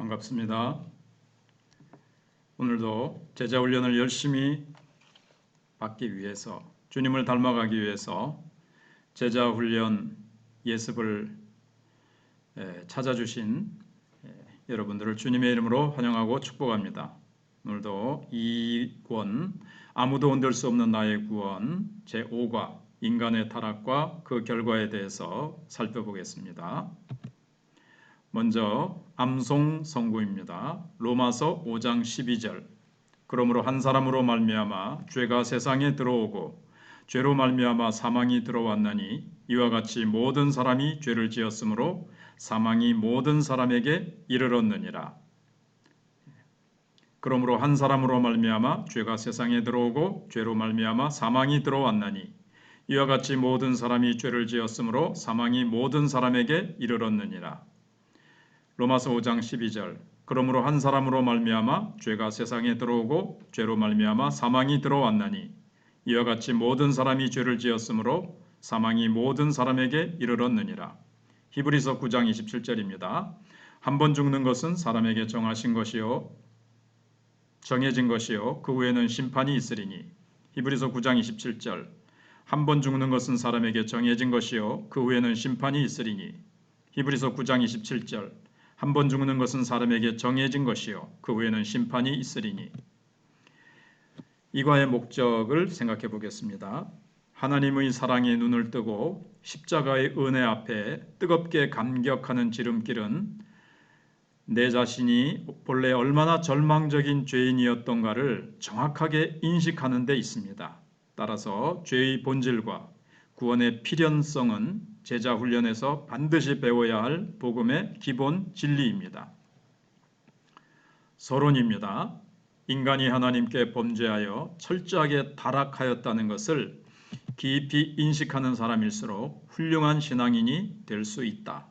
반갑습니다. 오늘도 제자 훈련을 열심히 받기 위해서 주님을 닮아가기 위해서 제자 훈련 예습을 찾아주신 여러분들을 주님의 이름으로 환영하고 축복합니다. 오늘도 이 권 아무도 흔들 수 없는 나의 구원 제5과 인간의 타락과 그 결과에 대해서 살펴보겠습니다. 먼저 암송 선구입니다. 로마서 5장 12절. 그러므로 한 사람으로 말미암아 죄가 세상에 들어오고 죄로 말미암아 사망이 들어왔나니 이와 같이 모든 사람이 죄를 지었으므로 사망이 모든 사람에게 이르렀느니라. 그러므로 한 사람으로 말미암아 죄가 세상에 들어오고 죄로 말미암아 사망이 들어왔나니 이와 같이 모든 사람이 죄를 지었으므로 사망이 모든 사람에게 이르렀느니라. 로마서 5장 12절. 그러므로 한 사람으로 말미암아 죄가 세상에 들어오고 죄로 말미암아 사망이 들어왔나니 이와 같이 모든 사람이 죄를 지었으므로 사망이 모든 사람에게 이르렀느니라. 히브리서 9장 27절입니다. 한 번 죽는 것은 사람에게 정해진 것이요 그 후에는 심판이 있으리니. 히브리서 9장 27절. 한 번 죽는 것은 사람에게 정해진 것이요 그 후에는 심판이 있으리니. 히브리서 9장 27절. 한 번 죽는 것은 사람에게 정해진 것이요 그 후에는 심판이 있으리니. 이과의 목적을 생각해 보겠습니다. 하나님의 사랑에 눈을 뜨고 십자가의 은혜 앞에 뜨겁게 감격하는 지름길은 내 자신이 본래 얼마나 절망적인 죄인이었던가를 정확하게 인식하는 데 있습니다. 따라서 죄의 본질과 구원의 필연성은 제자 훈련에서 반드시 배워야 할 복음의 기본 진리입니다. 서론입니다. 인간이 하나님께 범죄하여 철저하게 타락하였다는 것을 깊이 인식하는 사람일수록 훌륭한 신앙인이 될 수 있다.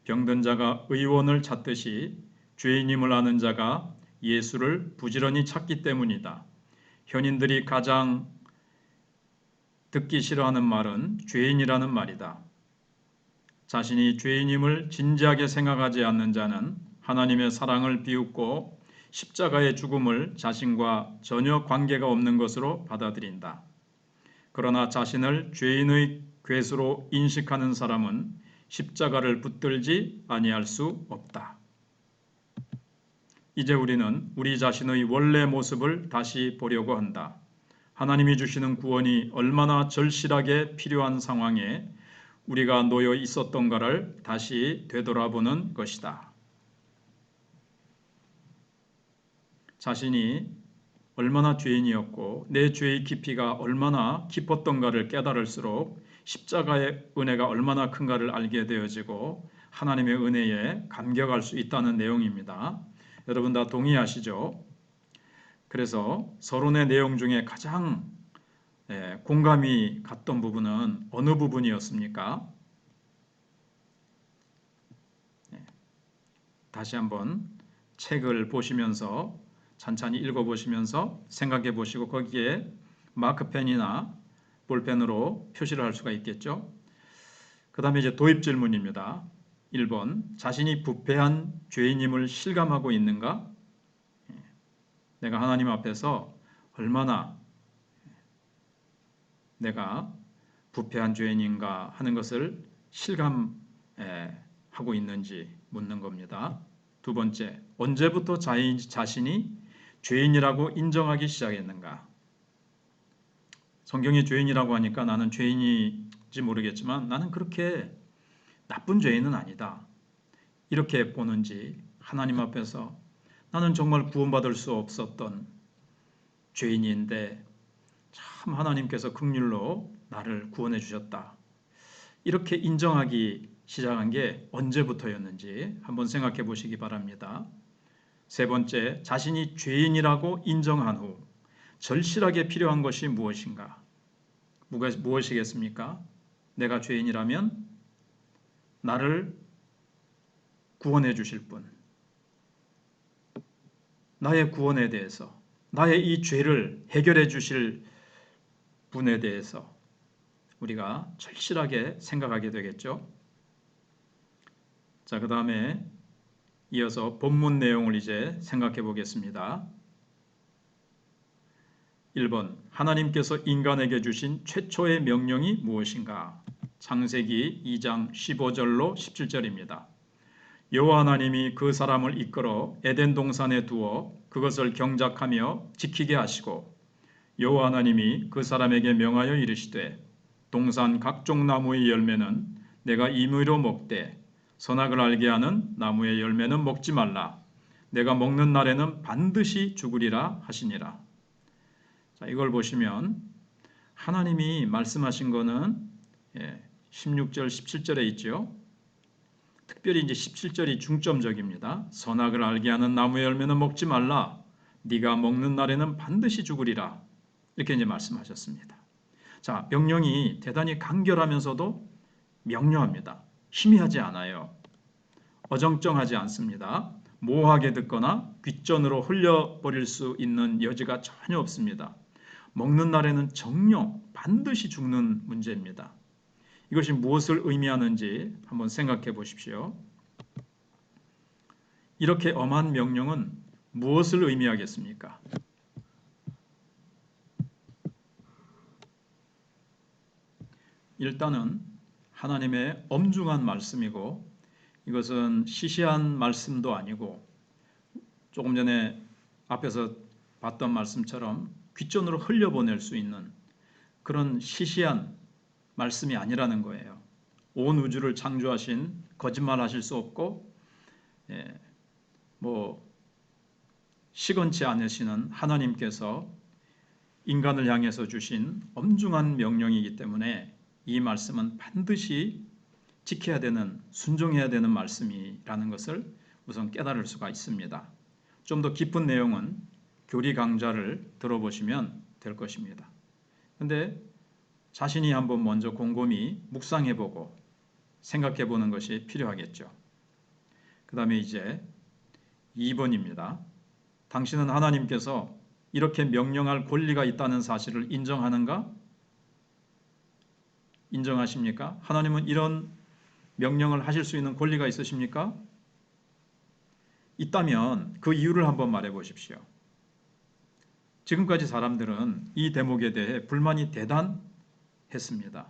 병든 자가 의원을 찾듯이 죄인임을 아는 자가 예수를 부지런히 찾기 때문이다. 현인들이 가장 듣기 싫어하는 말은 죄인이라는 말이다. 자신이 죄인임을 진지하게 생각하지 않는 자는 하나님의 사랑을 비웃고 십자가의 죽음을 자신과 전혀 관계가 없는 것으로 받아들인다. 그러나 자신을 죄인의 괴수로 인식하는 사람은 십자가를 붙들지 아니할 수 없다. 이제 우리는 우리 자신의 원래 모습을 다시 보려고 한다. 하나님이 주시는 구원이 얼마나 절실하게 필요한 상황에 우리가 놓여 있었던가를 다시 되돌아보는 것이다. 자신이 얼마나 죄인이었고 내 죄의 깊이가 얼마나 깊었던가를 깨달을수록 십자가의 은혜가 얼마나 큰가를 알게 되어지고 하나님의 은혜에 감격할 수 있다는 내용입니다. 여러분 다 동의하시죠? 그래서 서론의 내용 중에 가장 공감이 갔던 부분은 어느 부분이었습니까? 다시 한번 책을 보시면서 찬찬히 읽어보시면서 생각해 보시고 거기에 마크펜이나 볼펜으로 표시를 할 수가 있겠죠. 그 다음에 이제 도입 질문입니다. 1번, 자신이 부패한 죄인임을 실감하고 있는가? 내가 하나님 앞에서 얼마나 내가 부패한 죄인인가 하는 것을 실감하고 있는지 묻는 겁니다. 두 번째, 언제부터 자신이 죄인이라고 인정하기 시작했는가? 성경이 죄인이라고 하니까 나는 죄인인지 모르겠지만 나는 그렇게 나쁜 죄인은 아니다. 이렇게 보는지 하나님 앞에서 나는 정말 구원받을 수 없었던 죄인인데 참 하나님께서 긍휼로 나를 구원해 주셨다. 이렇게 인정하기 시작한 게 언제부터였는지 한번 생각해 보시기 바랍니다. 세 번째, 자신이 죄인이라고 인정한 후 절실하게 필요한 것이 무엇인가? 무엇이겠습니까? 내가 죄인이라면 나를 구원해 주실 분, 나의 구원에 대해서, 나의 이 죄를 해결해 주실 분에 대해서 우리가 절실하게 생각하게 되겠죠. 자, 그 다음에 이어서 본문 내용을 이제 생각해 보겠습니다. 1번 하나님께서 인간에게 주신 최초의 명령이 무엇인가? 창세기 2장 15절로 17절입니다. 여호와 하나님이 그 사람을 이끌어 에덴 동산에 두어 그것을 경작하며 지키게 하시고 여호와 하나님이 그 사람에게 명하여 이르시되 동산 각종 나무의 열매는 내가 임의로 먹되 선악을 알게 하는 나무의 열매는 먹지 말라. 내가 먹는 날에는 반드시 죽으리라 하시니라. 자, 이걸 보시면 하나님이 말씀하신 거는 16절, 17절에 있죠. 특별히 이제 17절이 중점적입니다. 선악을 알게 하는 나무의 열매는 먹지 말라. 네가 먹는 날에는 반드시 죽으리라. 이렇게 이제 말씀하셨습니다. 자, 명령이 대단히 간결하면서도 명료합니다. 희미하지 않아요. 어정쩡하지 않습니다. 모호하게 듣거나 귓전으로 흘려버릴 수 있는 여지가 전혀 없습니다. 먹는 날에는 정령 반드시 죽는 문제입니다. 이것이 무엇을 의미하는지 한번 생각해 보십시오. 이렇게 엄한 명령은 무엇을 의미하겠습니까? 일단은 하나님의 엄중한 말씀이고 이것은 시시한 말씀도 아니고 조금 전에 앞에서 봤던 말씀처럼 귓전으로 흘려보낼 수 있는 그런 시시한 말씀이 아니라는 거예요. 온 우주를 창조하신 거짓말하실 수 없고 시건치 않으시는 하나님께서 인간을 향해서 주신 엄중한 명령이기 때문에 이 말씀은 반드시 지켜야 되는, 순종해야 되는 말씀이라는 것을 우선 깨달을 수가 있습니다. 좀 더 깊은 내용은 교리 강좌를 들어보시면 될 것입니다. 그런데 자신이 한번 먼저 곰곰이 묵상해보고 생각해보는 것이 필요하겠죠. 그 다음에 이제 2번입니다. 당신은 하나님께서 이렇게 명령할 권리가 있다는 사실을 인정하는가? 인정하십니까? 하나님은 이런 명령을 하실 수 있는 권리가 있으십니까? 있다면 그 이유를 한번 말해 보십시오. 지금까지 사람들은 이 대목에 대해 불만이 대단했습니다.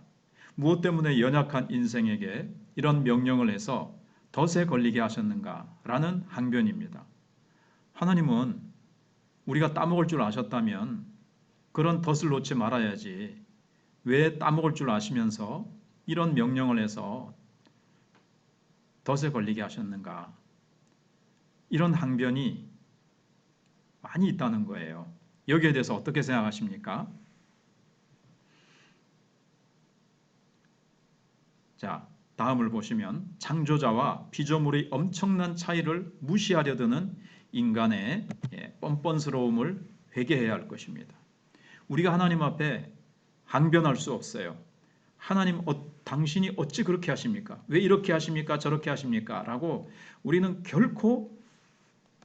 무엇 때문에 연약한 인생에게 이런 명령을 해서 덫에 걸리게 하셨는가라는 항변입니다. 하나님은 우리가 따먹을 줄 아셨다면 그런 덫을 놓지 말아야지 왜 따먹을 줄 아시면서 이런 명령을 해서 덫에 걸리게 하셨는가? 이런 항변이 많이 있다는 거예요. 여기에 대해서 어떻게 생각하십니까? 자, 다음을 보시면 창조자와 피조물의 엄청난 차이를 무시하려 드는 인간의 뻔뻔스러움을 회개해야 할 것입니다. 우리가 하나님 앞에 항변할 수 없어요. 하나님, 당신이 어찌 그렇게 하십니까? 왜 이렇게 하십니까? 저렇게 하십니까? 라고 우리는 결코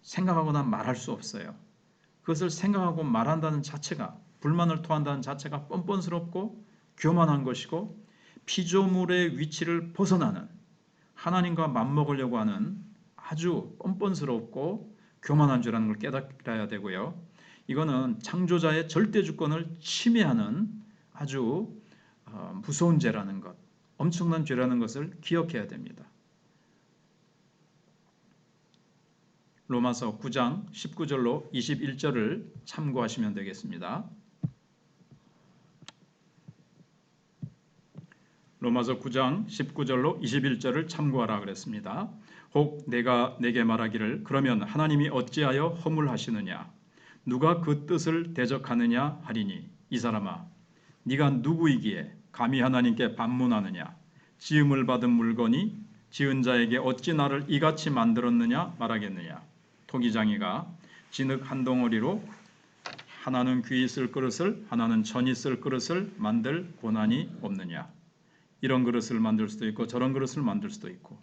생각하거나 말할 수 없어요. 그것을 생각하고 말한다는 자체가, 불만을 토한다는 자체가 뻔뻔스럽고 교만한 것이고 피조물의 위치를 벗어나는, 하나님과 맞먹으려고 하는 아주 뻔뻔스럽고 교만한 죄라는 걸 깨달아야 되고요. 이거는 창조자의 절대 주권을 침해하는 아주 무서운 죄라는 것, 엄청난 죄라는 것을 기억해야 됩니다. 로마서 9장 19절로 21절을 참고하시면 되겠습니다. 로마서 9장 19절로 21절을 참고하라 그랬습니다. 혹 내가 내게 말하기를 그러면 하나님이 어찌하여 허물하시느냐? 누가 그 뜻을 대적하느냐 하리니 이 사람아 네가 누구이기에 감히 하나님께 반문하느냐? 지음을 받은 물건이 지은 자에게 어찌 나를 이같이 만들었느냐 말하겠느냐? 토기장이가 진흙 한 덩어리로 하나는 귀 있을 그릇을 하나는 전 있을 그릇을 만들 고난이 없느냐? 이런 그릇을 만들 수도 있고 저런 그릇을 만들 수도 있고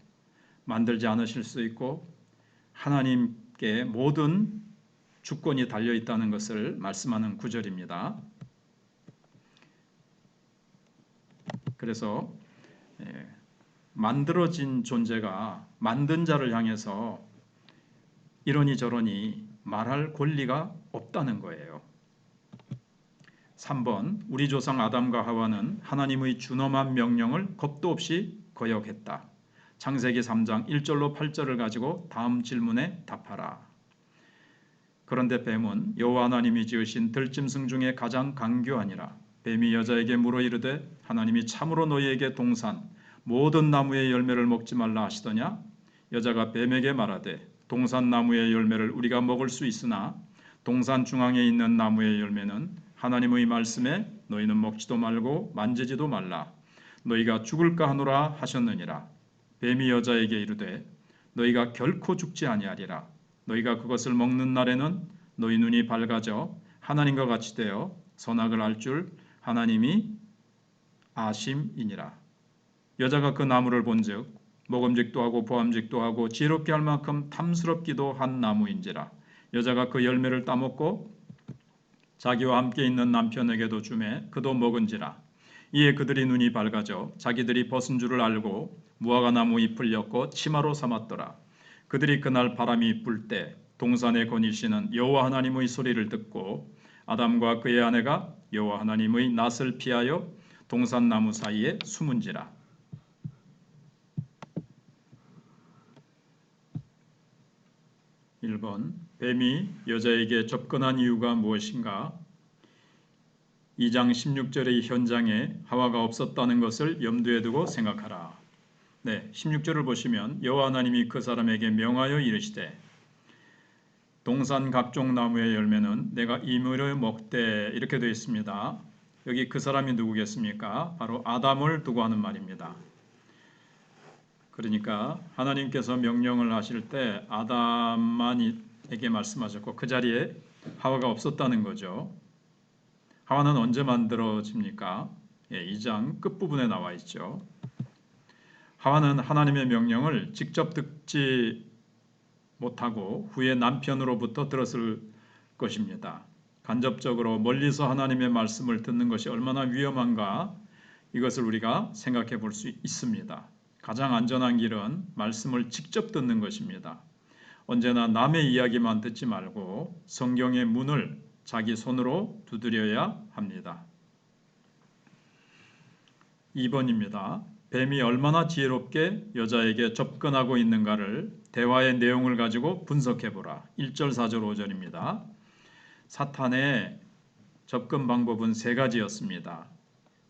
만들지 않으실 수도 있고 하나님께 모든 주권이 달려 있다는 것을 말씀하는 구절입니다. 그래서 만들어진 존재가 만든 자를 향해서 이러니 저러니 말할 권리가 없다는 거예요. 3번 우리 조상 아담과 하와는 하나님의 준엄한 명령을 겁도 없이 거역했다. 창세기 3장 1절로 8절을 가지고 다음 질문에 답하라. 그런데 뱀은 여호와 하나님이 지으신 들짐승 중에 가장 강교하니라. 뱀이 여자에게 물어 이르되 하나님이 참으로 너희에게 동산 모든 나무의 열매를 먹지 말라 하시더냐? 여자가 뱀에게 말하되 동산 나무의 열매를 우리가 먹을 수 있으나 동산 중앙에 있는 나무의 열매는 하나님의 말씀에 너희는 먹지도 말고 만지지도 말라. 너희가 죽을까 하노라 하셨느니라. 뱀이 여자에게 이르되 너희가 결코 죽지 아니하리라. 너희가 그것을 먹는 날에는 너희 눈이 밝아져 하나님과 같이 되어 선악을 알 줄 하나님이 아심이니라. 여자가 그 나무를 본즉 먹음직도 하고 보암직도 하고 지혜롭게 할 만큼 탐스럽기도 한 나무인지라. 여자가 그 열매를 따먹고 자기와 함께 있는 남편에게도 주매 그도 먹은지라. 이에 그들이 눈이 밝아져 자기들이 벗은 줄을 알고 무화과 나무 잎을 엮고 치마로 삼았더라. 그들이 그날 바람이 불 때 동산에 거니시는 여호와 하나님의 소리를 듣고 아담과 그의 아내가 여호와 하나님의 낯을 피하여 동산 나무 사이에 숨은지라. 1번 뱀이 여자에게 접근한 이유가 무엇인가? 2장 16절의 현장에 하와가 없었다는 것을 염두에 두고 생각하라. 네, 16절을 보시면 여호와 하나님이 그 사람에게 명하여 이르시되 동산 각종 나무의 열매는 내가 임의로 먹되 이렇게 되어 있습니다. 여기 그 사람이 누구겠습니까? 바로 아담을 두고 하는 말입니다. 그러니까 하나님께서 명령을 하실 때 아담만에게 말씀하셨고 그 자리에 하와가 없었다는 거죠. 하와는 언제 만들어집니까? 2장 끝부분에 나와 있죠. 하와는 하나님의 명령을 직접 듣지 못하고 후에 남편으로부터 들었을 것입니다. 간접적으로 멀리서 하나님의 말씀을 듣는 것이 얼마나 위험한가 이것을 우리가 생각해 볼 수 있습니다. 가장 안전한 길은 말씀을 직접 듣는 것입니다. 언제나 남의 이야기만 듣지 말고 성경의 문을 자기 손으로 두드려야 합니다. 2번입니다. 뱀이 얼마나 지혜롭게 여자에게 접근하고 있는가를 대화의 내용을 가지고 분석해 보라. 1절, 4절, 5절입니다. 사탄의 접근 방법은 세 가지였습니다.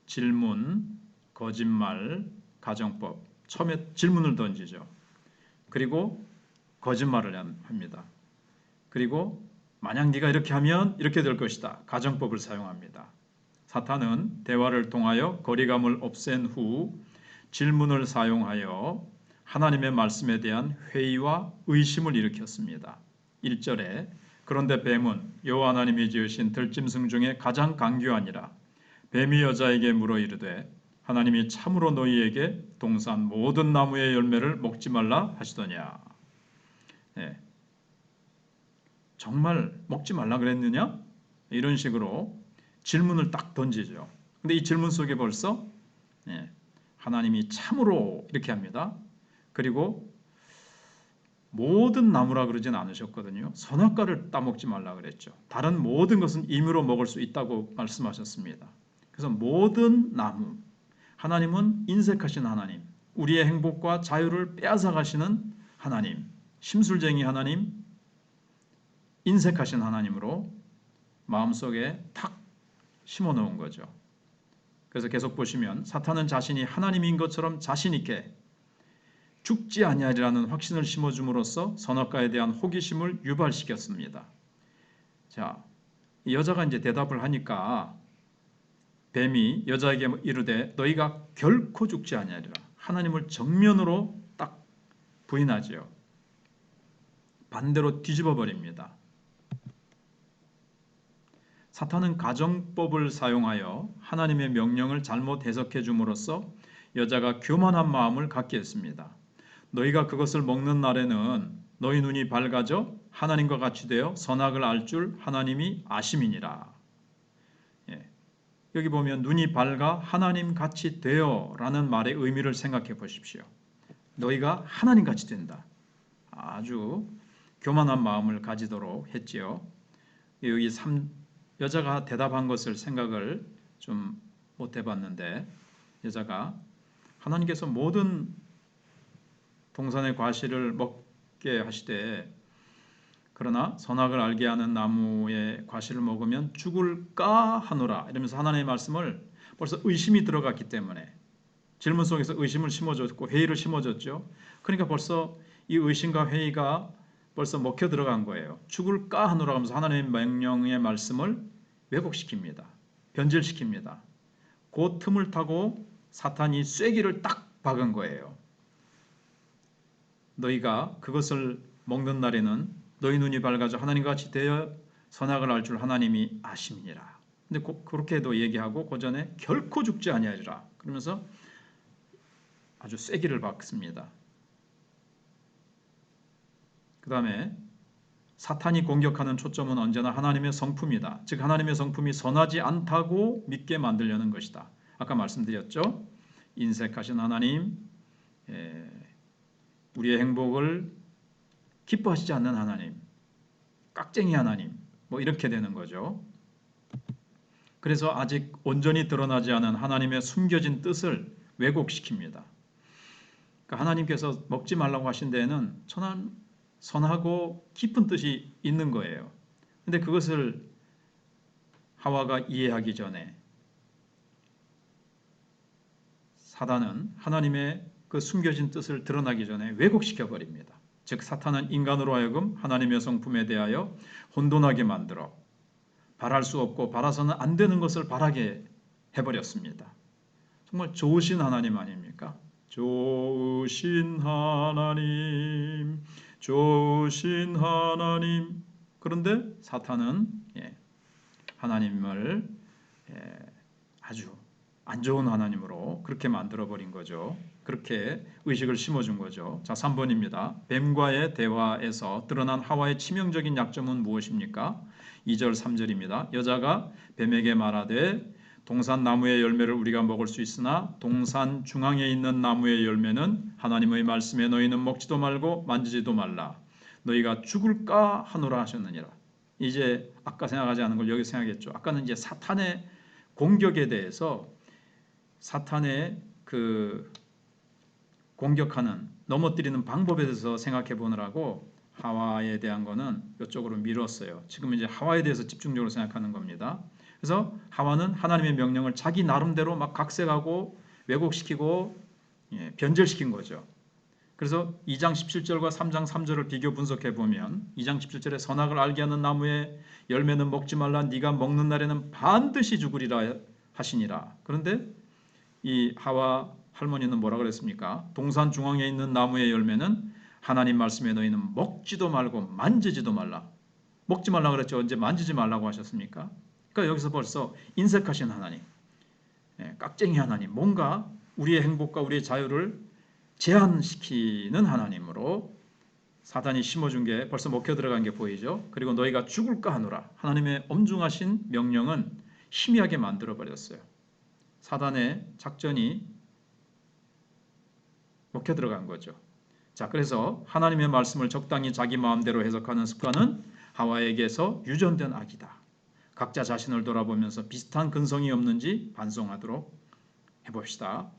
질문, 거짓말, 가정법. 처음에 질문을 던지죠. 그리고 거짓말을 합니다. 그리고 만약 네가 이렇게 하면 이렇게 될 것이다. 가정법을 사용합니다. 사탄은 대화를 통하여 거리감을 없앤 후 질문을 사용하여 하나님의 말씀에 대한 회의와 의심을 일으켰습니다. 1절에 그런데 뱀은 여호와 하나님이 지으신 들짐승 중에 가장 강교하니라. 뱀이 여자에게 물어 이르되 하나님이 참으로 너희에게 동산 모든 나무의 열매를 먹지 말라 하시더냐. 네. 정말 먹지 말라 그랬느냐? 이런 식으로 질문을 딱 던지죠. 근데 이 질문 속에 벌써 하나님이 참으로 이렇게 합니다. 그리고 모든 나무라 그러진 않으셨거든요. 선악과를 따먹지 말라 그랬죠. 다른 모든 것은 임의로 먹을 수 있다고 말씀하셨습니다. 그래서 모든 나무, 하나님은 인색하신 하나님, 우리의 행복과 자유를 빼앗아 가시는 하나님, 심술쟁이 하나님, 인색하신 하나님으로 마음속에 탁 심어 놓은 거죠. 그래서 계속 보시면 사탄은 자신이 하나님인 것처럼 자신 있게 죽지 아니하리라는 확신을 심어줌으로써 선악과에 대한 호기심을 유발시켰습니다. 자, 이 여자가 이제 대답을 하니까 뱀이 여자에게 이르되 너희가 결코 죽지 아니하리라. 하나님을 정면으로 딱 부인하지요. 반대로 뒤집어 버립니다. 사탄은 가정법을 사용하여 하나님의 명령을 잘못 해석해 줌으로써 여자가 교만한 마음을 갖게 했습니다. 너희가 그것을 먹는 날에는 너희 눈이 밝아져 하나님과 같이 되어 선악을 알 줄 하나님이 아심이니라. 여기 보면 눈이 밝아 하나님 같이 되어 라는 말의 의미를 생각해 보십시오. 너희가 하나님 같이 된다. 아주 교만한 마음을 가지도록 했지요. 여기 여자가 대답한 것을 생각을 좀 못 해봤는데, 여자가 하나님께서 모든 동산의 과실을 먹게 하시되 그러나 선악을 알게 하는 나무의 과실을 먹으면 죽을까 하노라 이러면서 하나님의 말씀을 벌써 의심이 들어갔기 때문에 질문 속에서 의심을 심어줬고 회의를 심어줬죠. 그러니까 벌써 이 의심과 회의가 벌써 먹혀 들어간 거예요. 죽을까 하노라 하면서 하나님의 명령의 말씀을 왜곡시킵니다. 변질시킵니다. 그 틈을 타고 사탄이 쐐기를 딱 박은 거예요. 너희가 그것을 먹는 날에는 너희 눈이 밝아져 하나님과 같이 되어 선악을 알 줄 하나님이 아심이니라. 근데 그렇게도 얘기하고 그 전에 결코 죽지 아니하리라 그러면서 아주 쐐기를 박습니다. 그 다음에 사탄이 공격하는 초점은 언제나 하나님의 성품이다. 즉 하나님의 성품이 선하지 않다고 믿게 만들려는 것이다. 아까 말씀드렸죠. 인색하신 하나님, 우리의 행복을 기뻐하시지 않는 하나님, 깍쟁이 하나님, 뭐 이렇게 되는 거죠. 그래서 아직 온전히 드러나지 않은 하나님의 숨겨진 뜻을 왜곡시킵니다. 그러니까 하나님께서 먹지 말라고 하신 데에는 선하고 깊은 뜻이 있는 거예요. 근데 그것을 하와가 이해하기 전에 사단은 하나님의 그 숨겨진 뜻을 드러나기 전에 왜곡시켜 버립니다. 즉 사탄은 인간으로 하여금 하나님의 성품에 대하여 혼돈하게 만들어 바랄 수 없고 바라서는 안 되는 것을 바라게 해버렸습니다. 정말 좋으신 하나님 아닙니까? 좋으신 하나님, 좋으신 하나님. 그런데 사탄은 하나님을 아주 안 좋은 하나님으로 그렇게 만들어버린 거죠. 그렇게 의식을 심어준 거죠. 자, 3번입니다. 뱀과의 대화에서 드러난 하와의 치명적인 약점은 무엇입니까? 2절, 3절입니다. 여자가 뱀에게 말하되 동산 나무의 열매를 우리가 먹을 수 있으나 동산 중앙에 있는 나무의 열매는 하나님의 말씀에 너희는 먹지도 말고 만지지도 말라. 너희가 죽을까 하노라 하셨느니라. 이제 아까 생각하지 않은 걸 여기 생각했죠. 아까는 이제 사탄의 공격에 대해서 사탄의 그 공격하는 넘어뜨리는 방법에 대해서 생각해 보느라고 하와에 대한 거는 이쪽으로 미뤘어요. 지금 이제 하와에 대해서 집중적으로 생각하는 겁니다. 그래서 하와는 하나님의 명령을 자기 나름대로 막 각색하고 왜곡시키고 변절시킨 거죠. 그래서 2장 17절과 3장 3절을 비교 분석해 보면 2장 17절에 선악을 알게 하는 나무의 열매는 먹지 말라 네가 먹는 날에는 반드시 죽으리라 하시니라. 그런데 이 하와 할머니는 뭐라 그랬습니까? 동산 중앙에 있는 나무의 열매는 하나님 말씀에 너희는 먹지도 말고 만지지도 말라. 먹지 말라 그랬죠. 언제 만지지 말라고 하셨습니까? 그러니까 여기서 벌써 인색하신 하나님, 깍쟁이 하나님, 뭔가 우리의 행복과 우리의 자유를 제한시키는 하나님으로 사단이 심어준 게 벌써 먹혀 들어간 게 보이죠. 그리고 너희가 죽을까 하노라. 하나님의 엄중하신 명령은 희미하게 만들어버렸어요. 사단의 작전이 먹혀 들어간 거죠. 자, 그래서 하나님의 말씀을 적당히 자기 마음대로 해석하는 습관은 하와에게서 유전된 악이다. 각자 자신을 돌아보면서 비슷한 근성이 없는지 반성하도록 해봅시다.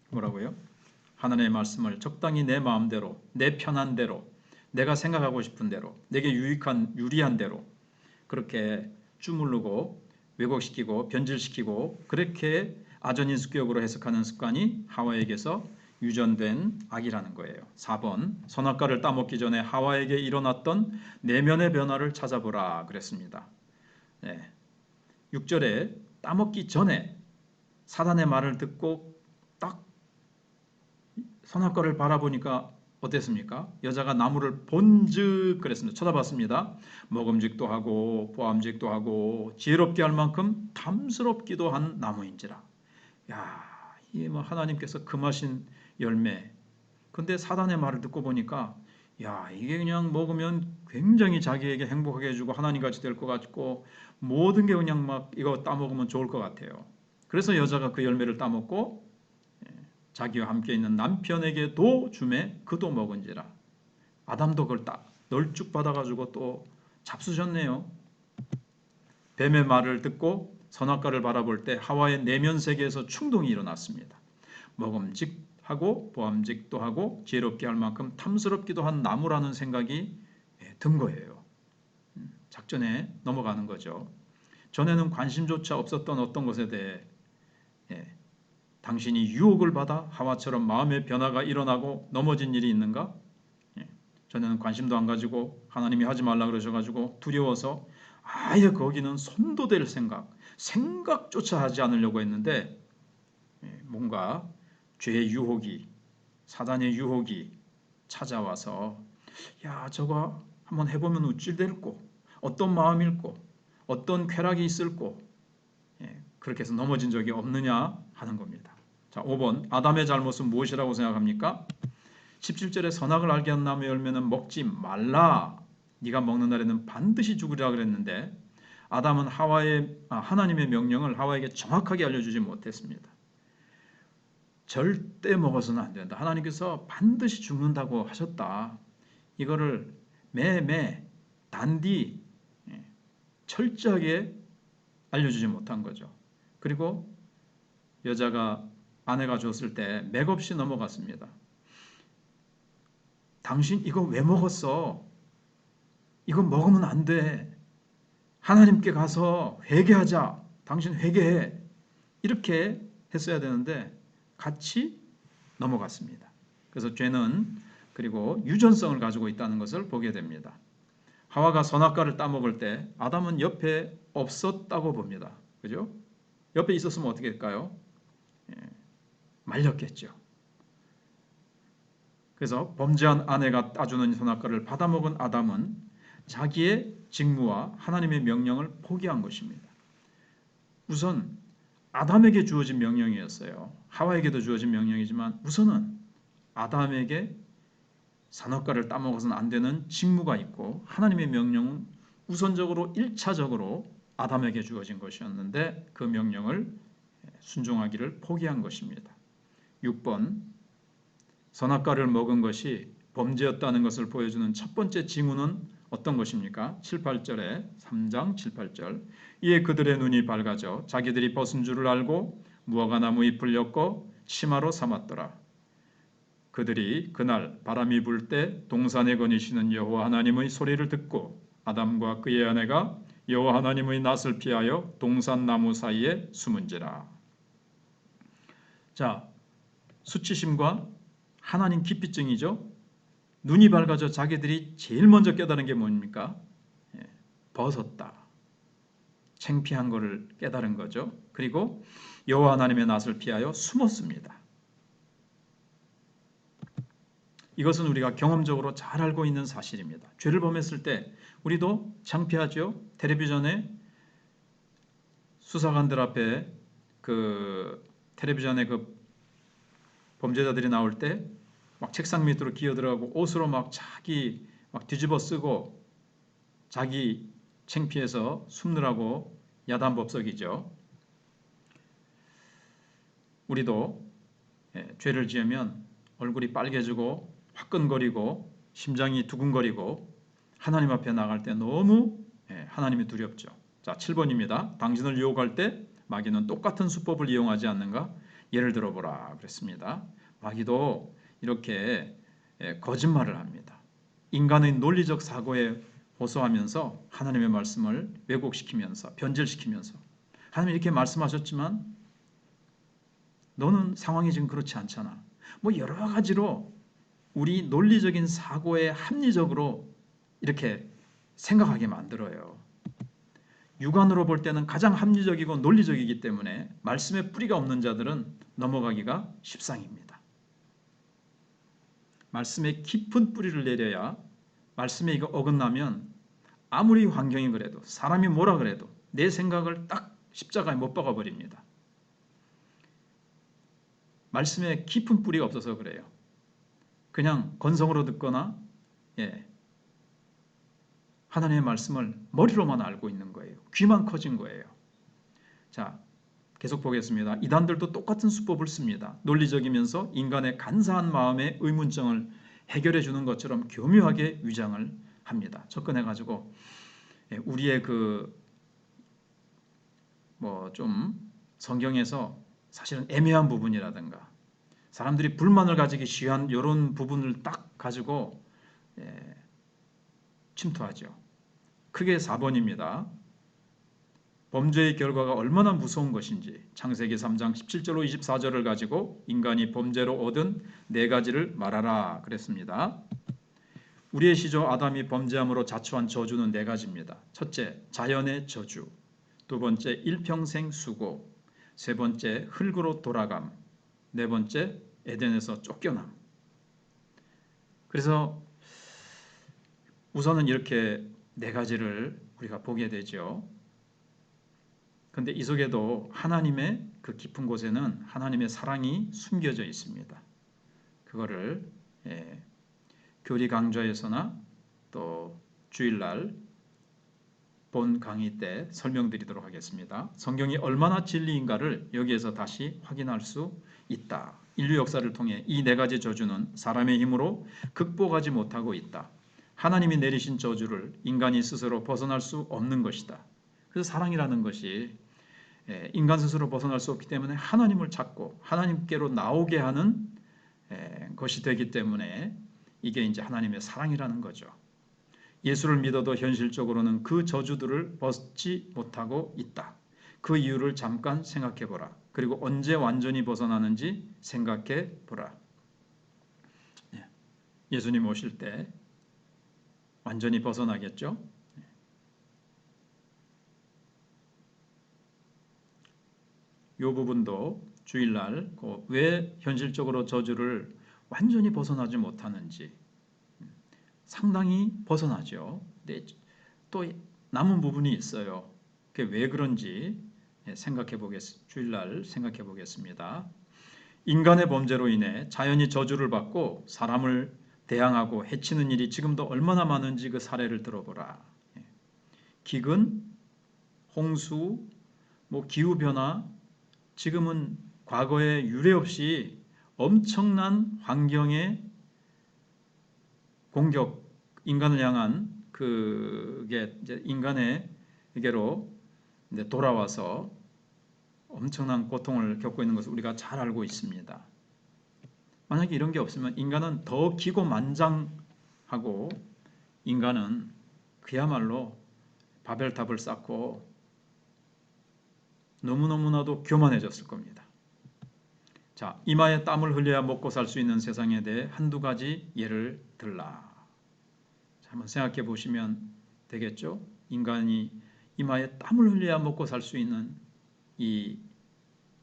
뭐라고요? 하나님의 말씀을 적당히 내 마음대로, 내 편한 대로, 내가 생각하고 싶은 대로, 내게 유리한 대로 그렇게 주물르고 왜곡시키고 변질시키고 그렇게 아전인수격으로 해석하는 습관이 하와에게서 유전된 악이라는 거예요. 4번 선악과를 따먹기 전에 하와에게 일어났던 내면의 변화를 찾아보라 그랬습니다. 6절에 따먹기 전에 사단의 말을 듣고 딱 선악과를 바라보니까 어땠습니까? 여자가 나무를 본즉 그랬습니다. 쳐다봤습니다. 먹음직도 하고 보암직도 하고 지혜롭게 할 만큼 탐스럽기도 한 나무인지라. 야, 이게 뭐 하나님께서 금하신 열매. 근데 사단의 말을 듣고 보니까 야, 이게 그냥 먹으면 굉장히 자기에게 행복하게 해주고 하나님같이 될 것 같고 모든 게 그냥 막 이거 따먹으면 좋을 것 같아요. 그래서 여자가 그 열매를 따먹고 자기와 함께 있는 남편에게도 주매 그도 먹은지라. 아담도 그걸 딱 널쭉 받아가지고 또 잡수셨네요. 뱀의 말을 듣고 선악과를 바라볼 때 하와의 내면 세계에서 충동이 일어났습니다. 먹음직하고 보암직도 하고 지혜롭게 할 만큼 탐스럽기도 한 나무라는 생각이 든 거예요. 작전에 넘어가는 거죠. 전에는 관심조차 없었던 어떤 것에 대해 당신이 유혹을 받아 하와처럼 마음의 변화가 일어나고 넘어진 일이 있는가? 전에는 관심도 안 가지고 하나님이 하지 말라 그러셔가지고 두려워서 아예 거기는 손도 댈 생각조차 하지 않으려고 했는데 뭔가 죄의 유혹이, 사단의 유혹이 찾아와서 야 저거 한번 해보면 어찌될꼬, 어떤 마음일꼬, 어떤 쾌락이 있을꼬, 그렇게 해서 넘어진 적이 없느냐 하는 겁니다. 자, 5번 아담의 잘못은 무엇이라고 생각합니까? 17절에 선악을 알게 한 나무 열매는 먹지 말라. 네가 먹는 날에는 반드시 죽으리라 그랬는데 아담은 하나님의 명령을 하와에게 정확하게 알려주지 못했습니다. 절대 먹어서는 안 된다. 하나님께서 반드시 죽는다고 하셨다. 이거를 매매 단디 철저하게 알려주지 못한 거죠. 그리고 아내가 줬을 때 맥없이 넘어갔습니다. 당신 이거 왜 먹었어? 이거 먹으면 안 돼. 하나님께 가서 회개하자. 당신 회개해. 이렇게 했어야 되는데 같이 넘어갔습니다. 그래서 죄는 그리고 유전성을 가지고 있다는 것을 보게 됩니다. 하와가 선악과를 따먹을 때 아담은 옆에 없었다고 봅니다. 그죠? 옆에 있었으면 어떻게 할까요? 말렸겠죠. 그래서 범죄한 아내가 따주는 선악과를 받아먹은 아담은 자기의 직무와 하나님의 명령을 포기한 것입니다. 우선 아담에게 주어진 명령이었어요. 하와에게도 주어진 명령이지만 우선은 아담에게 선악과를 따먹어서는 안 되는 직무가 있고 하나님의 명령은 우선적으로 1차적으로 아담에게 주어진 것이었는데 그 명령을 순종하기를 포기한 것입니다. 6번 선악과를 먹은 것이 범죄였다는 것을 보여주는 첫 번째 징후는 어떤 것입니까? 7, 8절에 3장 7, 8절 이에 그들의 눈이 밝아져 자기들이 벗은 줄을 알고 무화과 나무 잎을 엮어 치마로 삼았더라. 그들이 그날 바람이 불 때 동산에 거니시는 여호와 하나님의 소리를 듣고 아담과 그의 아내가 여호와 하나님의 낯을 피하여 동산 나무 사이에 숨은지라. 자, 수치심과 하나님 기피증이죠. 눈이 밝아져 자기들이 제일 먼저 깨달은 게 뭡니까? 벗었다. 창피한 것을 깨달은 거죠. 그리고 여호와 하나님의 낯을 피하여 숨었습니다. 이것은 우리가 경험적으로 잘 알고 있는 사실입니다. 죄를 범했을 때 우리도 창피하죠. 텔레비전에 수사관들 앞에 텔레비전에 범죄자들이 나올 때 막 책상 밑으로 기어들어가고 옷으로 막 자기 막 뒤집어 쓰고 자기 창피해서 숨느라고 야단법석이죠. 우리도 죄를 지으면 얼굴이 빨개지고 화끈거리고 심장이 두근거리고 하나님 앞에 나갈 때 너무 하나님이 두렵죠. 자, 7번입니다. 당신을 유혹할 때 마귀는 똑같은 수법을 이용하지 않는가? 예를 들어보라 그랬습니다. 마귀도 이렇게 거짓말을 합니다. 인간의 논리적 사고에 호소하면서 하나님의 말씀을 왜곡시키면서 변질시키면서 하나님이 이렇게 말씀하셨지만 너는 상황이 지금 그렇지 않잖아. 뭐 여러 가지로 우리 논리적인 사고에 합리적으로 이렇게 생각하게 만들어요. 육안으로 볼 때는 가장 합리적이고 논리적이기 때문에 말씀에 뿌리가 없는 자들은 넘어가기가 십상입니다. 말씀에 깊은 뿌리를 내려야 말씀에 이거 어긋나면 아무리 환경이 그래도 사람이 뭐라 그래도 내 생각을 딱 십자가에 못 박아 버립니다. 말씀에 깊은 뿌리가 없어서 그래요. 그냥 건성으로 듣거나 하나님의 말씀을 머리로만 알고 있는 거예요. 귀만 커진 거예요. 자, 계속 보겠습니다. 이단들도 똑같은 수법을 씁니다. 논리적이면서 인간의 간사한 마음에 의문점을 해결해 주는 것처럼 교묘하게 위장을 합니다. 접근해 가지고 우리의 뭐 좀 성경에서 사실은 애매한 부분이라든가 사람들이 불만을 가지기 쉬운 이런 부분을 딱 가지고 침투하죠. 크게 4번입니다. 범죄의 결과가 얼마나 무서운 것인지 창세기 3장 17절로 24절을 가지고 인간이 범죄로 얻은 4가지를 말하라 그랬습니다. 우리의 시조 아담이 범죄함으로 자초한 저주는 4가지입니다. 첫째, 자연의 저주. 두 번째, 일평생 수고. 세 번째, 흙으로 돌아감. 네 번째, 에덴에서 쫓겨남. 그래서 우선은 이렇게 4가지를 우리가 보게 되죠. 그런데 이 속에도 하나님의 그 깊은 곳에는 하나님의 사랑이 숨겨져 있습니다. 그거를 교리 강좌에서나 또 주일날 본 강의 때 설명드리도록 하겠습니다. 성경이 얼마나 진리인가를 여기에서 다시 확인할 수 있다. 인류 역사를 통해 이 4가지 저주는 사람의 힘으로 극복하지 못하고 있다. 하나님이 내리신 저주를 인간이 스스로 벗어날 수 없는 것이다. 그래서 사랑이라는 것이 인간 스스로 벗어날 수 없기 때문에 하나님을 찾고 하나님께로 나오게 하는 것이 되기 때문에 이게 이제 하나님의 사랑이라는 거죠. 예수를 믿어도 현실적으로는 그 저주들을 벗지 못하고 있다. 그 이유를 잠깐 생각해 보라. 그리고 언제 완전히 벗어나는지 생각해 보라. 예수님 오실 때 완전히 벗어나겠죠? 이 부분도 주일날 왜 현실적으로 저주를 완전히 벗어나지 못하는지 상당히 벗어나죠. 근데 또 남은 부분이 있어요. 그게 왜 그런지 주일날 생각해 보겠습니다. 인간의 범죄로 인해 자연이 저주를 받고 사람을 대항하고 해치는 일이 지금도 얼마나 많은지 그 사례를 들어보라. 기근, 홍수, 기후변화, 지금은 과거에 유례 없이 엄청난 환경의 공격, 인간을 향한 그게 이제 인간에게로 돌아와서 엄청난 고통을 겪고 있는 것을 우리가 잘 알고 있습니다. 만약에 이런 게 없으면 인간은 더 기고만장하고 인간은 그야말로 바벨탑을 쌓고 너무너무나도 교만해졌을 겁니다. 자, 이마에 땀을 흘려야 먹고 살 수 있는 세상에 대해 한두 가지 예를 들라. 자, 한번 생각해 보시면 되겠죠? 인간이 이마에 땀을 흘려야 먹고 살 수 있는 이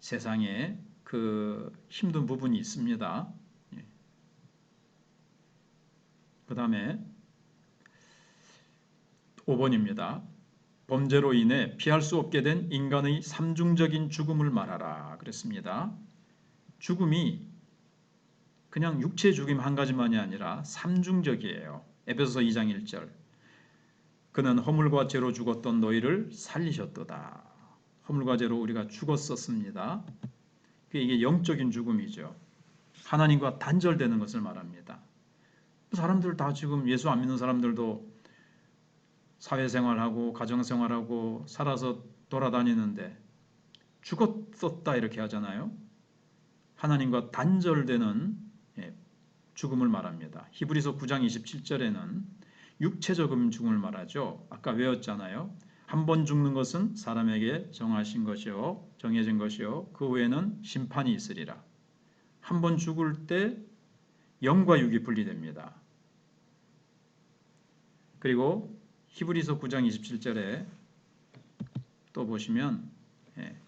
세상에 그 힘든 부분이 있습니다. 그 다음에 5번입니다. 범죄로 인해 피할 수 없게 된 인간의 삼중적인 죽음을 말하라 그랬습니다. 죽음이 그냥 육체의 죽음 한 가지만이 아니라 삼중적이에요. 에베소서 2장 1절. 그는 허물과 죄로 죽었던 너희를 살리셨도다. 허물과 죄로 우리가 죽었었습니다. 이게 영적인 죽음이죠. 하나님과 단절되는 것을 말합니다. 사람들 다 지금 예수 안 믿는 사람들도 사회생활하고 가정생활하고 살아서 돌아다니는데 죽었었다 이렇게 하잖아요. 하나님과 단절되는 죽음을 말합니다. 히브리서 9장 27절에는 육체적인 죽음을 말하죠. 아까 외웠잖아요. 한 번 죽는 것은 사람에게 정해진 것이요. 그 후에는 심판이 있으리라. 한 번 죽을 때 영과 육이 분리됩니다. 그리고 히브리서 9장 27절에 또 보시면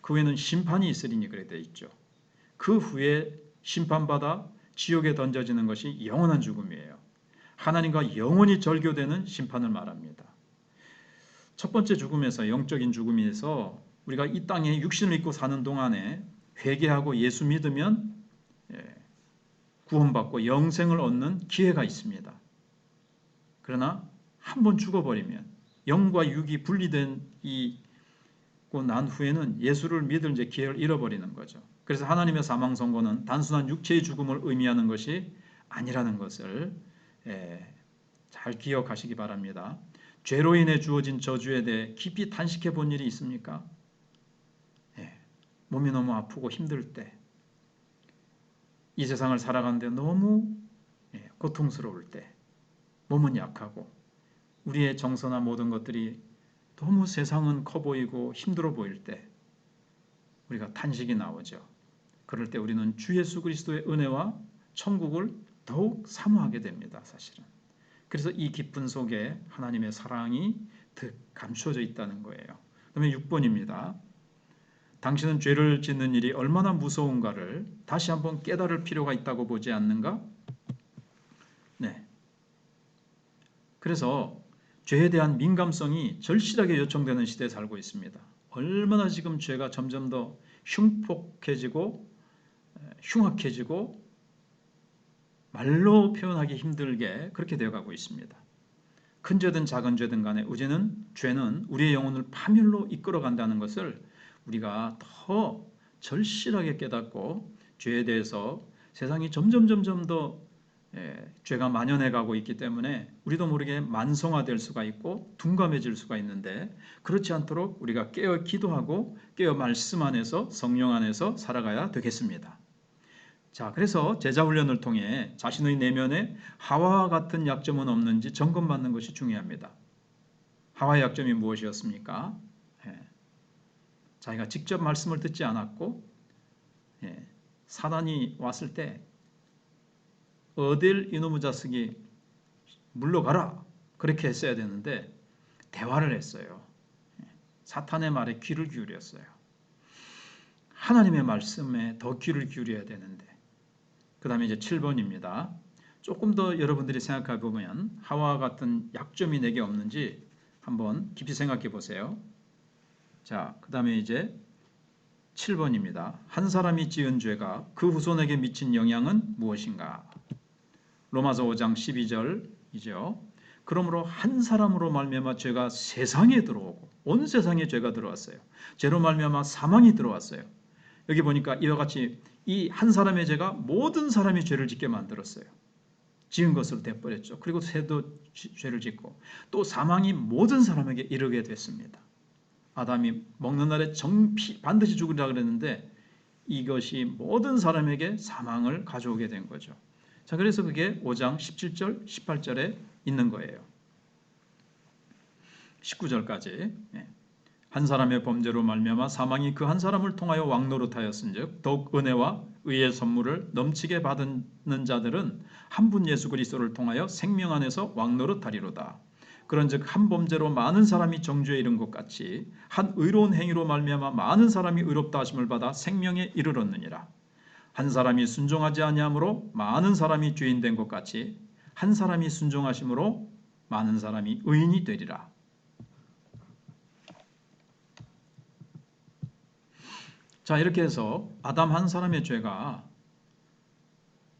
그 후에는 심판이 있으리니 그래 되어 있죠. 그 후에 심판받아 지옥에 던져지는 것이 영원한 죽음이에요. 하나님과 영원히 절교되는 심판을 말합니다. 첫 번째 죽음에서 영적인 죽음에서 우리가 이 땅에 육신을 입고 사는 동안에 회개하고 예수 믿으면 구원받고 영생을 얻는 기회가 있습니다. 그러나 한번 죽어버리면 영과 육이 분리된 난 후에는 예수를 믿을 기회를 잃어버리는 거죠. 그래서 하나님의 사망 선고는 단순한 육체의 죽음을 의미하는 것이 아니라는 것을 잘 기억하시기 바랍니다. 죄로 인해 주어진 저주에 대해 깊이 탄식해 본 일이 있습니까? 몸이 너무 아프고 힘들 때, 이 세상을 살아가는데 너무 고통스러울 때, 몸은 약하고 우리의 정서나 모든 것들이 너무 세상은 커 보이고 힘들어 보일 때 우리가 탄식이 나오죠. 그럴 때 우리는 주 예수 그리스도의 은혜와 천국을 더욱 사모하게 됩니다. 사실은. 그래서 이 기쁨 속에 하나님의 사랑이 득 감추어져 있다는 거예요. 그다음에 6번입니다. 당신은 죄를 짓는 일이 얼마나 무서운가를 다시 한번 깨달을 필요가 있다고 보지 않는가? 네. 그래서 죄에 대한 민감성이 절실하게 요청되는 시대에 살고 있습니다. 얼마나 지금 죄가 점점 더 흉폭해지고 흉악해지고 말로 표현하기 힘들게 그렇게 되어가고 있습니다. 큰 죄든 작은 죄든 간에 죄는 우리의 영혼을 파멸로 이끌어간다는 것을 우리가 더 절실하게 깨닫고 죄에 대해서 세상이 점점 더 죄가 만연해가고 있기 때문에 우리도 모르게 만성화될 수가 있고 둔감해질 수가 있는데 그렇지 않도록 우리가 깨어 기도하고 깨어 말씀 안에서 성령 안에서 살아가야 되겠습니다. 자, 그래서 제자 훈련을 통해 자신의 내면에 하와와 같은 약점은 없는지 점검받는 것이 중요합니다. 하와의 약점이 무엇이었습니까? 자기가 직접 말씀을 듣지 않았고 사단이 왔을 때 어딜 이놈의 자식이 물러가라 그렇게 했어야 되는데 대화를 했어요. 사탄의 말에 귀를 기울였어요. 하나님의 말씀에 더 귀를 기울여야 되는데 그 다음에 이제 7번입니다. 조금 더 여러분들이 생각해 보면 하와와 같은 약점이 내게 없는지 한번 깊이 생각해 보세요. 자, 그 다음에 이제 7번입니다. 한 사람이 지은 죄가 그 후손에게 미친 영향은 무엇인가? 로마서 5장 12절이죠. 그러므로 한 사람으로 말미암아 죄가 세상에 들어오고 온 세상에 죄가 들어왔어요. 죄로 말미암아 사망이 들어왔어요. 여기 보니까 이와 같이 이 한 사람의 죄가 모든 사람이 죄를 짓게 만들었어요. 지은 것으로 돼버렸죠. 그리고 새도 죄를 짓고 또 사망이 모든 사람에게 이르게 됐습니다. 아담이 먹는 날에 반드시 죽으리라 그랬는데 이것이 모든 사람에게 사망을 가져오게 된 거죠. 자, 그래서 그게 5장 17절, 18절에 있는 거예요. 19절까지. 한 사람의 범죄로 말미암아 사망이 그 한 사람을 통하여 왕노릇하였은즉 더욱 은혜와 의의 선물을 넘치게 받는 자들은 한 분 예수 그리스도를 통하여 생명 안에서 왕노릇하리로다. 그런즉 한 범죄로 많은 사람이 정죄에 이른 것 같이 한 의로운 행위로 말미암아 많은 사람이 의롭다 하심을 받아 생명에 이르렀느니라. 한 사람이 순종하지 아니함으로 많은 사람이 죄인 된 것 같이 한 사람이 순종하심으로 많은 사람이 의인이 되리라. 자, 이렇게 해서 아담 한 사람의 죄가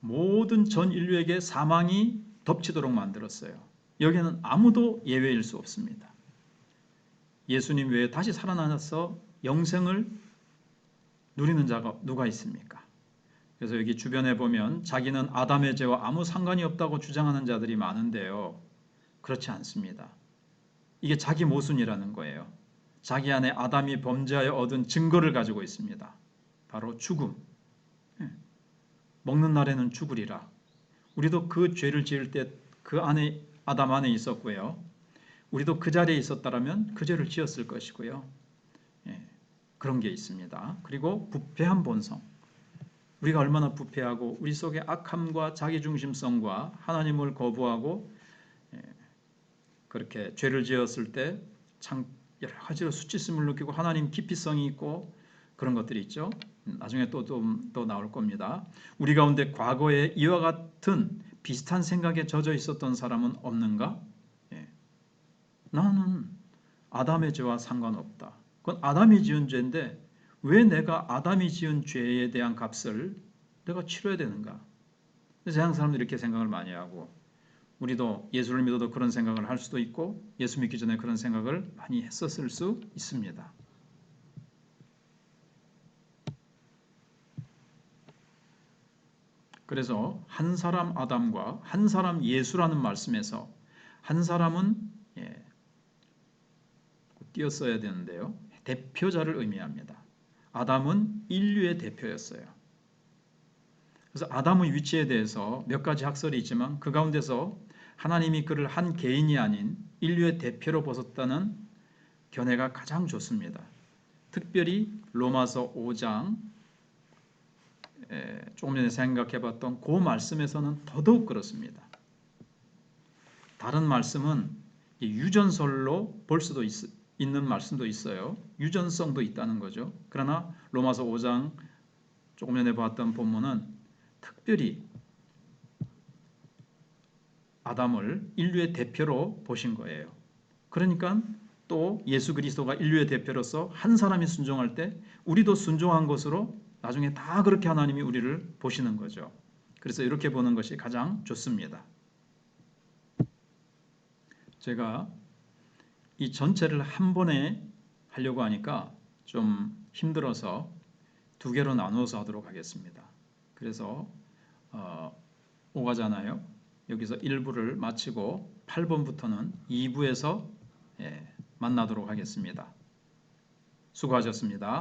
모든 전 인류에게 사망이 덮치도록 만들었어요. 여기는 아무도 예외일 수 없습니다. 예수님 외에 다시 살아나서 영생을 누리는 자가 누가 있습니까? 그래서 여기 주변에 보면 자기는 아담의 죄와 아무 상관이 없다고 주장하는 자들이 많은데요. 그렇지 않습니다. 이게 자기 모순이라는 거예요. 자기 안에 아담이 범죄하여 얻은 증거를 가지고 있습니다. 바로 죽음. 먹는 날에는 죽으리라. 우리도 그 죄를 지을 때 그 안에 아담 안에 있었고요. 우리도 그 자리에 있었다면 그 죄를 지었을 것이고요. 그런 게 있습니다. 그리고 부패한 본성. 우리가 얼마나 부패하고 우리 속에 악함과 자기중심성과 하나님을 거부하고 그렇게 죄를 지었을 때 참 여러 가지로 수치심을 느끼고 하나님 기피성이 있고 그런 것들이 있죠. 나중에 또 나올 겁니다. 우리 가운데 과거에 이와 같은 비슷한 생각에 젖어 있었던 사람은 없는가? 나는 아담의 죄와 상관없다. 그건 아담이 지은 죄인데 왜 내가 아담이 지은 죄에 대한 값을 내가 치러야 되는가? 세상 사람들이 이렇게 생각을 많이 하고 우리도 예수를 믿어도 그런 생각을 할 수도 있고 예수 믿기 전에 그런 생각을 많이 했었을 수 있습니다. 그래서 한 사람 아담과 한 사람 예수라는 말씀에서 한 사람은 띄었어야 되는데요. 대표자를 의미합니다. 아담은 인류의 대표였어요. 그래서 아담의 위치에 대해서 몇 가지 학설이 있지만 그 가운데서 하나님이 그를 한 개인이 아닌 인류의 대표로 보셨다는 견해가 가장 좋습니다. 특별히 로마서 5장 조금 전에 생각해봤던 그 말씀에서는 더더욱 그렇습니다. 다른 말씀은 유전설로 볼 수도 있는 말씀도 있어요. 유전성도 있다는 거죠. 그러나 로마서 5장 조금 전에 봤던 본문은 특별히 아담을 인류의 대표로 보신 거예요. 그러니까 또 예수 그리스도가 인류의 대표로서 한 사람이 순종할 때 우리도 순종한 것으로 나중에 다 그렇게 하나님이 우리를 보시는 거죠. 그래서 이렇게 보는 것이 가장 좋습니다. 제가 이 전체를 한 번에 하려고 하니까 좀 힘들어서 두 개로 나누어서 하도록 하겠습니다. 그래서 5가잖아요. 여기서 1부를 마치고 8번부터는 2부에서 만나도록 하겠습니다. 수고하셨습니다.